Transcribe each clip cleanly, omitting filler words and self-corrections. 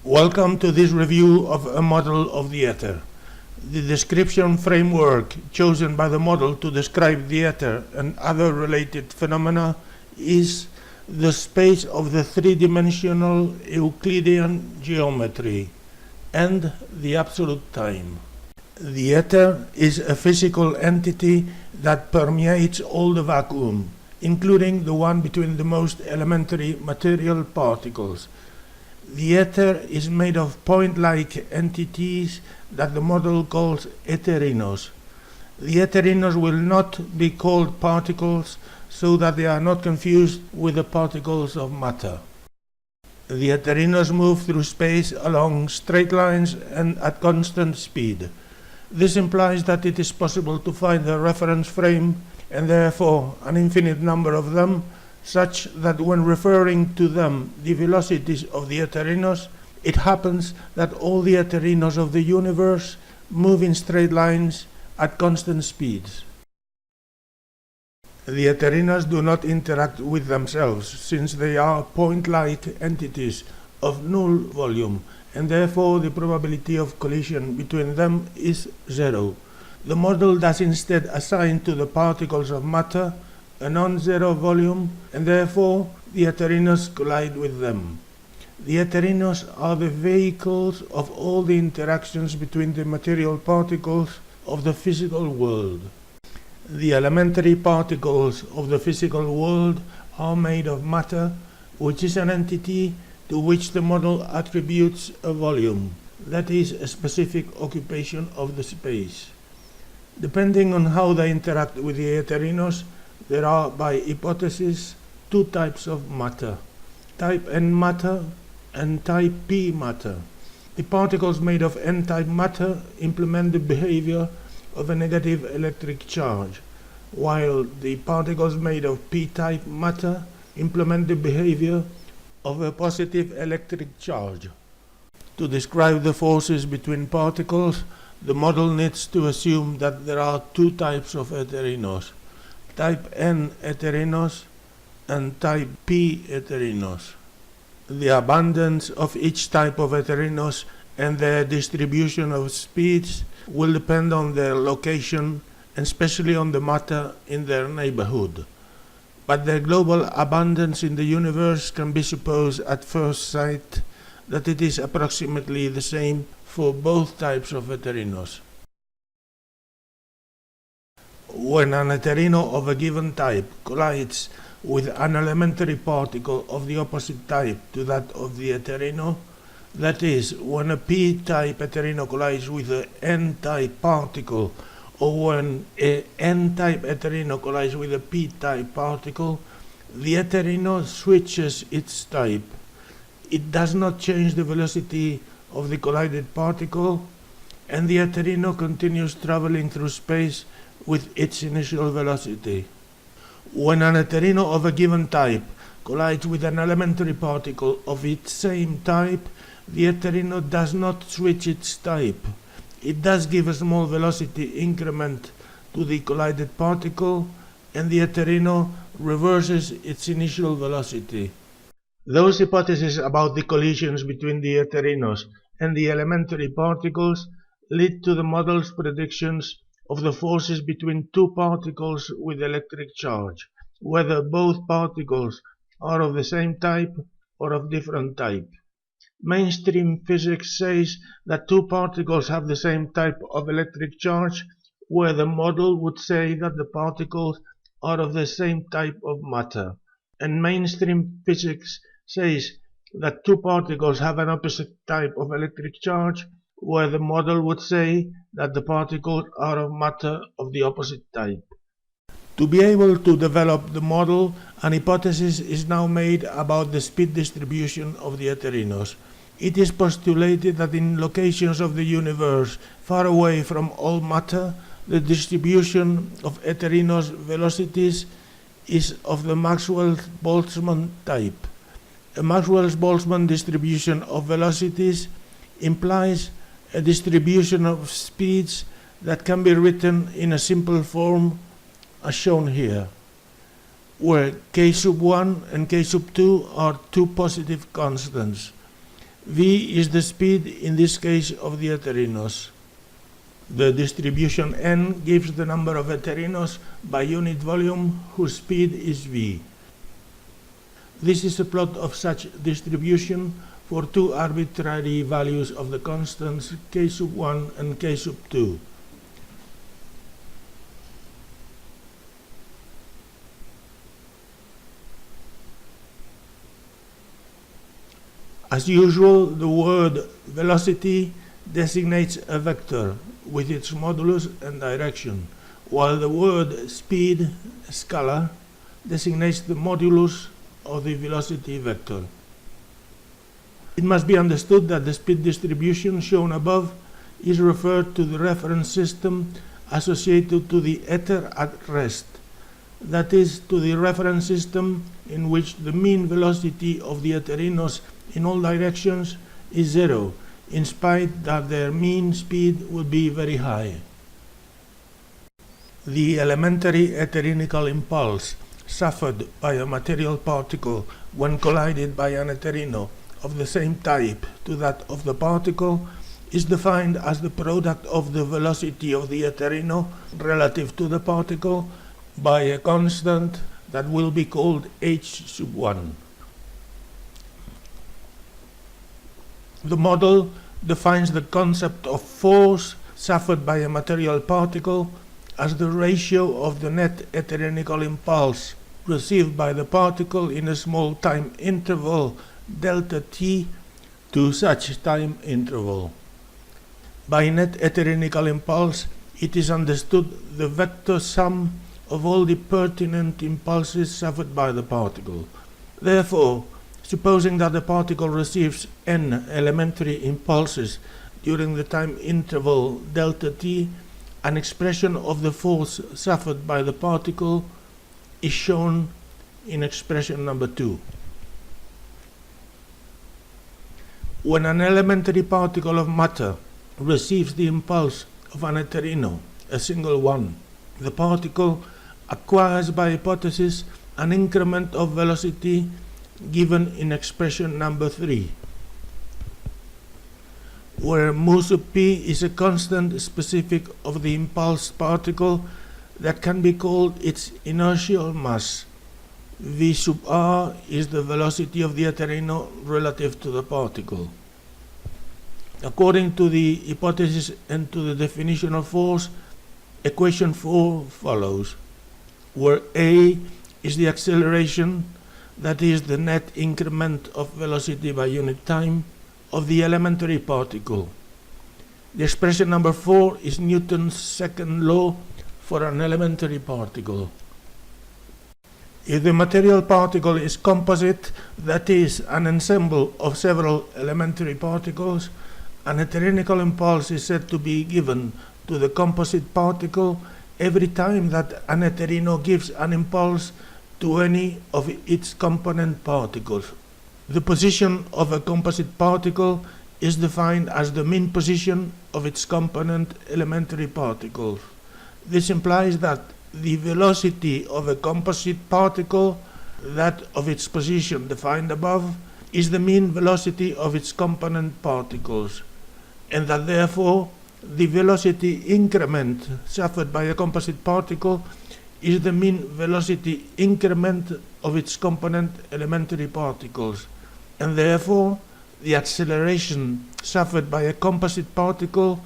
Welcome to this review of a model of the ether. The description framework chosen by the model to describe the ether and other related phenomena is the space of the three-dimensional Euclidean geometry and the absolute time. The ether is a physical entity that permeates all the vacuum, including the one between the most elementary material particles. The ether is made of point-like entities that the model calls etherinos. The etherinos will not be called particles so that they are not confused with the particles of matter. The etherinos move through space along straight lines and at constant speed. This implies that it is possible to find a reference frame and therefore an infinite number of them, such that when referring to them the velocities of the etherinos, it happens that all the etherinos of the universe move in straight lines at constant speeds. The etherinos do not interact with themselves, since they are point-like entities of null volume, and therefore the probability of collision between them is zero. The model does instead assign to the particles of matter a non-zero volume, and therefore the etherinos collide with them. The etherinos are the vehicles of all the interactions between the material particles of the physical world. The elementary particles of the physical world are made of matter, which is an entity to which the model attributes a volume, that is, a specific occupation of the space. Depending on how they interact with the etherinos, there are, by hypothesis, two types of matter, type N matter and type P matter. The particles made of N-type matter implement the behavior of a negative electric charge, while the particles made of P-type matter implement the behavior of a positive electric charge. To describe the forces between particles, the model needs to assume that there are two types of etherinos, type N etherinos and type P etherinos. The abundance of each type of etherinos and their distribution of speeds will depend on their location and especially on the matter in their neighborhood. But their global abundance in the universe can be supposed at first sight that it is approximately the same for both types of etherinos. When an etherino of a given type collides with an elementary particle of the opposite type to that of the etherino, that is, when a p-type etherino collides with an n-type particle, or when an n-type etherino collides with a p-type particle, the etherino switches its type. It does not change the velocity of the collided particle, and the etherino continues traveling through space with its initial velocity. When an etherino of a given type collides with an elementary particle of its same type, the etherino does not switch its type. It does give a small velocity increment to the collided particle, and the etherino reverses its initial velocity. Those hypotheses about the collisions between the etherinos and the elementary particles lead to the model's predictions of the forces between two particles with electric charge, whether both particles are of the same type or of different type. Mainstream physics says that two particles have the same type of electric charge, where the model would say that the particles are of the same type of matter. And mainstream physics says that two particles have an opposite type of electric charge, where the model would say that the particles are of matter of the opposite type. To be able to develop the model, an hypothesis is now made about the speed distribution of the etherinos. It is postulated that in locations of the universe far away from all matter, the distribution of etherinos' velocities is of the Maxwell-Boltzmann type. A Maxwell-Boltzmann distribution of velocities implies a distribution of speeds that can be written in a simple form as shown here, where k sub 1 and k sub 2 are two positive constants. V is the speed, in this case, of the neutrinos. The distribution n gives the number of neutrinos by unit volume whose speed is v. This is a plot of such distribution for two arbitrary values of the constants k sub 1 and k sub 2. As usual, the word velocity designates a vector with its modulus and direction, while the word speed, scalar, designates the modulus of the velocity vector. It must be understood that the speed distribution shown above is referred to the reference system associated to the ether at rest, that is, to the reference system in which the mean velocity of the neutrinos in all directions is zero, in spite that their mean speed would be very high. The elementary etherical impulse suffered by a material particle when collided by a neutrino of the same type to that of the particle is defined as the product of the velocity of the neutrino relative to the particle by a constant that will be called h sub 1. The model defines the concept of force suffered by a material particle as the ratio of the net etherical impulse received by the particle in a small time interval delta t to such time interval. By net etherical impulse, it is understood the vector sum of all the pertinent impulses suffered by the particle. Therefore, supposing that the particle receives n elementary impulses during the time interval delta t, an expression of the force suffered by the particle is shown in expression number 2. When an elementary particle of matter receives the impulse of a neutrino, a single one, the particle acquires by hypothesis an increment of velocity given in expression number 3, where mu sub p is a constant specific of the impulse particle that can be called its inertial mass. V sub r is the velocity of the neutrino relative to the particle. According to the hypothesis and to the definition of force, equation 4 follows, where a is the acceleration, that is the net increment of velocity by unit time, of the elementary particle. The expression number 4 is Newton's second law for an elementary particle. If the material particle is composite, that is, an ensemble of several elementary particles, an etherical impulse is said to be given to the composite particle every time that a neutrino gives an impulse to any of its component particles. The position of a composite particle is defined as the mean position of its component elementary particles. This implies that the velocity of a composite particle, that of its position defined above, is the mean velocity of its component particles, and that therefore the velocity increment suffered by a composite particle is the mean velocity increment of its component elementary particles, and therefore the acceleration suffered by a composite particle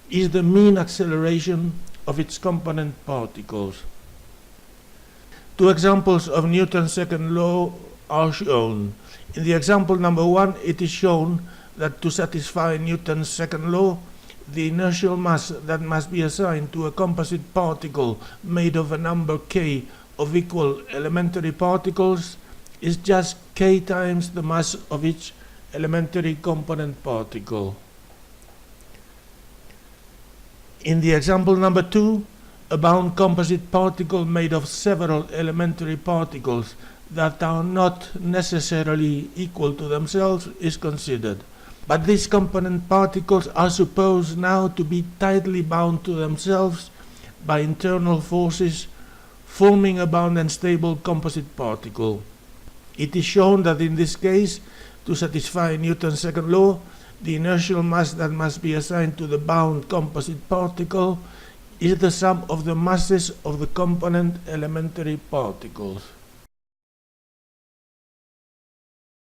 is the mean acceleration of its component particles. Two examples of Newton's second law are shown. In the example number 1, it is shown that to satisfy Newton's second law, the inertial mass that must be assigned to a composite particle made of a number k of equal elementary particles is just k times the mass of each elementary component particle. In the example number 2, a bound composite particle made of several elementary particles that are not necessarily equal to themselves is considered. But these component particles are supposed now to be tightly bound to themselves by internal forces, forming a bound and stable composite particle. It is shown that in this case, To satisfy Newton's second law, the inertial mass that must be assigned to the bound composite particle is the sum of the masses of the component elementary particles.